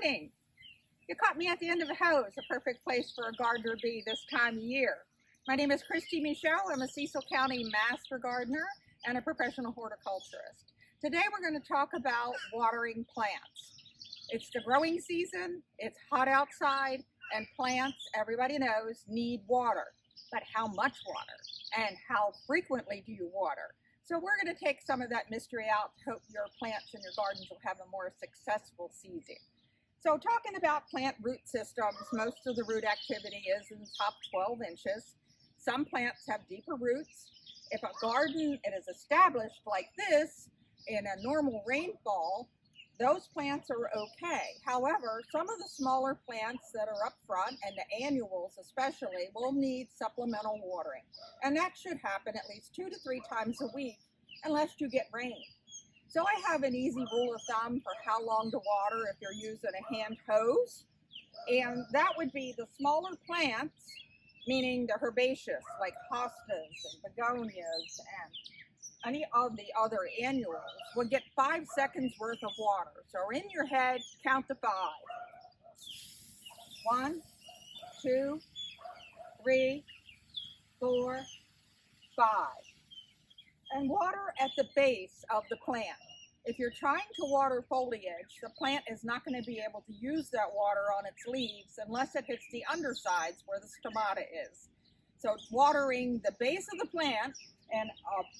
morning. You caught me at the end of the hose, a perfect place for a gardener to be this time of year. My name is Christy Michaud. I'm a Cecil County master gardener and a professional horticulturist. Today we're going to talk about watering plants. It's the growing season, it's hot outside, and plants, everybody knows, need water. But how much water? And how frequently do you water? So we're going to take some of that mystery out to hope your plants and your gardens will have a more successful season. So talking about plant root systems, most of the root activity is in the top 12 inches. Some plants have deeper roots. If a garden is established like this in a normal rainfall, those plants are okay. However, some of the smaller plants that are up front, and the annuals especially, will need supplemental watering. And that should happen at least 2 to 3 times a week, unless you get rain. So I have an easy rule of thumb for how long to water if you're using a hand hose. And that would be the smaller plants, meaning the herbaceous, like hostas and begonias and any of the other annuals, will get 5 seconds worth of water. So in your head, count to 5. 1, 2, 3, 4, 5. And water at the base of the plant. If you're trying to water foliage, the plant is not going to be able to use that water on its leaves unless it hits the undersides where the stomata is. So watering the base of the plant and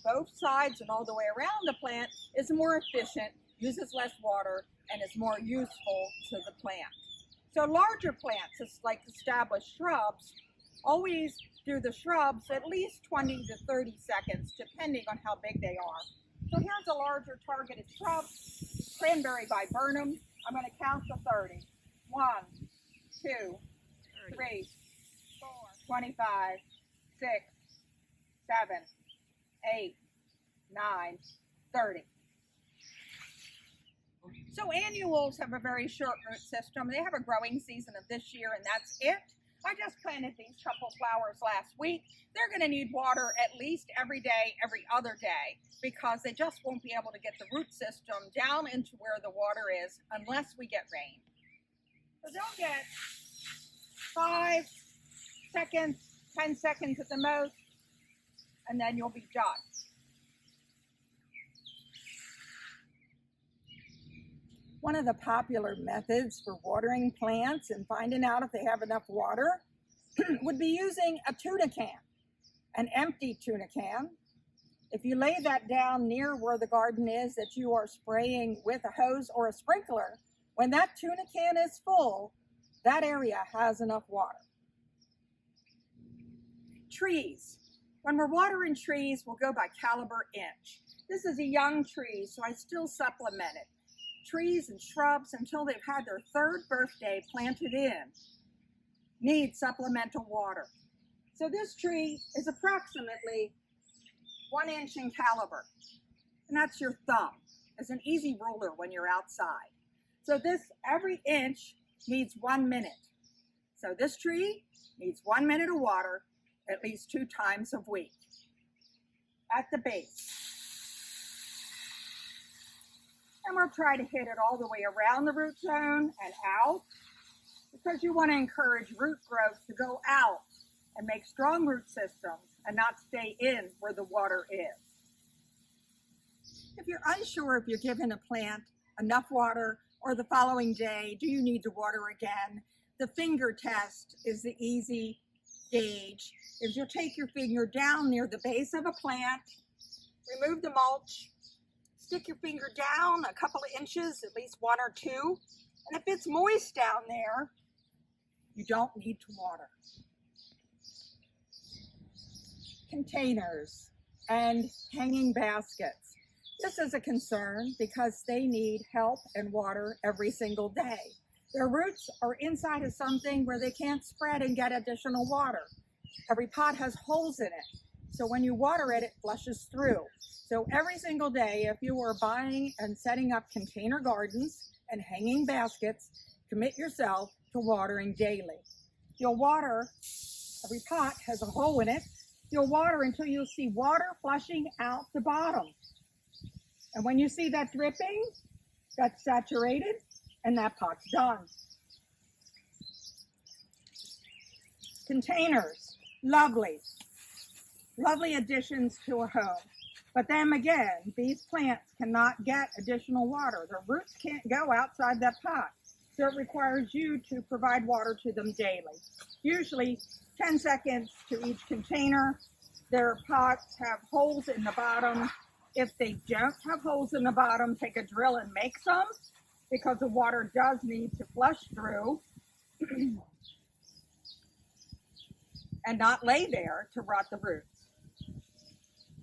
both sides and all the way around the plant is more efficient, uses less water, and is more useful to the plant. So larger plants, like established shrubs, always do the shrubs at least 20 to 30 seconds, depending on how big they are. So here's a larger targeted shrub, cranberry viburnum. I'm going to count to 30. 1, 2, 3, 4, 25, 6, 7, 8, 9, 30. So annuals have a very short root system. They have a growing season of this year, and that's it. I just planted these couple flowers last week. They're going to need water at least every day, every other day, because they just won't be able to get the root system down into where the water is unless we get rain. So they'll get 5 seconds, 10 seconds at the most, and then you'll be done. One of the popular methods for watering plants and finding out if they have enough water would be using a tuna can, an empty tuna can. If you lay that down near where the garden is that you are spraying with a hose or a sprinkler, when that tuna can is full, that area has enough water. Trees. When we're watering trees, we'll go by caliber inch. This is a young tree, so I still supplement it. Trees and shrubs, until they've had their 3rd birthday planted in, need supplemental water. So this tree is approximately 1 inch in caliber, and that's your thumb. It's an easy ruler when you're outside. So every inch needs 1 minute. So this tree needs 1 minute of water at least 2 times a week. At the base. And we'll try to hit it all the way around the root zone and out, because you want to encourage root growth to go out and make strong root systems and not stay in where the water is. If you're unsure if you're giving a plant enough water, or the following day, do you need to water again, the finger test is the easy gauge. If you take your finger down near the base of a plant, remove the mulch, stick your finger down a couple of inches, at least 1 or 2, and if it's moist down there, you don't need to water. Containers and hanging baskets. This is a concern because they need help and water every single day. Their roots are inside of something where they can't spread and get additional water. Every pot has holes in it, so when you water it, it flushes through. So every single day, if you are buying and setting up container gardens and hanging baskets, commit yourself to watering daily. You'll water, every pot has a hole in it, you'll water until you'll see water flushing out the bottom. And when you see that dripping, that's saturated, and that pot's done. Containers, lovely additions to a home. But then again, these plants cannot get additional water. Their roots can't go outside that pot. So it requires you to provide water to them daily. Usually 10 seconds to each container. Their pots have holes in the bottom. If they don't have holes in the bottom, take a drill and make some, because the water does need to flush through and not lay there to rot the roots.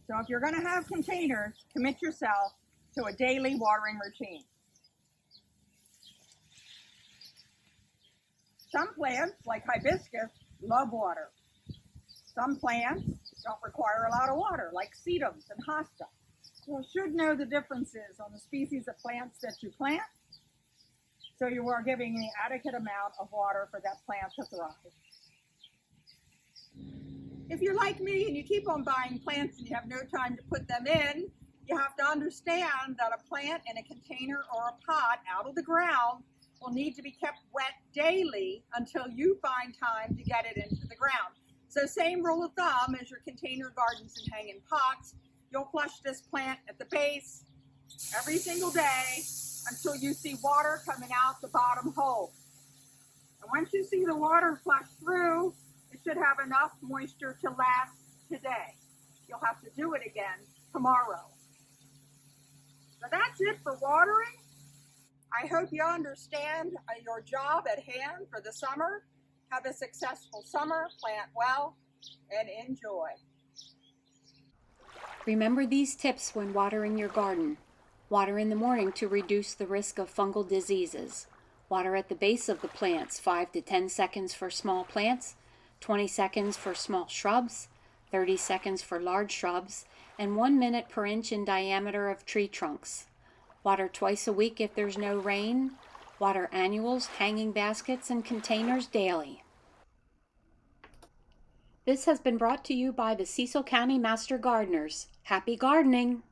So if you're going to have containers, commit yourself to a daily watering routine. Some plants, like hibiscus, love water. Some plants don't require a lot of water, like sedums and hosta. You should know the differences on the species of plants that you plant, so you are giving the adequate amount of water for that plant to thrive. If you're like me and you keep on buying plants and you have no time to put them in, you have to understand that a plant in a container or a pot out of the ground will need to be kept wet daily until you find time to get it into the ground. So same rule of thumb as your container gardens and hanging pots. You'll flush this plant at the base every single day until you see water coming out the bottom hole. And once you see the water flush through, it should have enough moisture to last today. You'll have to do it again tomorrow. So that's it for watering. I hope you understand your job at hand for the summer. Have a successful summer, plant well, and enjoy. Remember these tips when watering your garden. Water in the morning to reduce the risk of fungal diseases. Water at the base of the plants, 5 to 10 seconds for small plants, 20 seconds for small shrubs, 30 seconds for large shrubs, and 1 minute per inch in diameter of tree trunks. Water twice a week if there's no rain. Water annuals, hanging baskets, and containers daily. This has been brought to you by the Cecil County Master Gardeners. Happy gardening!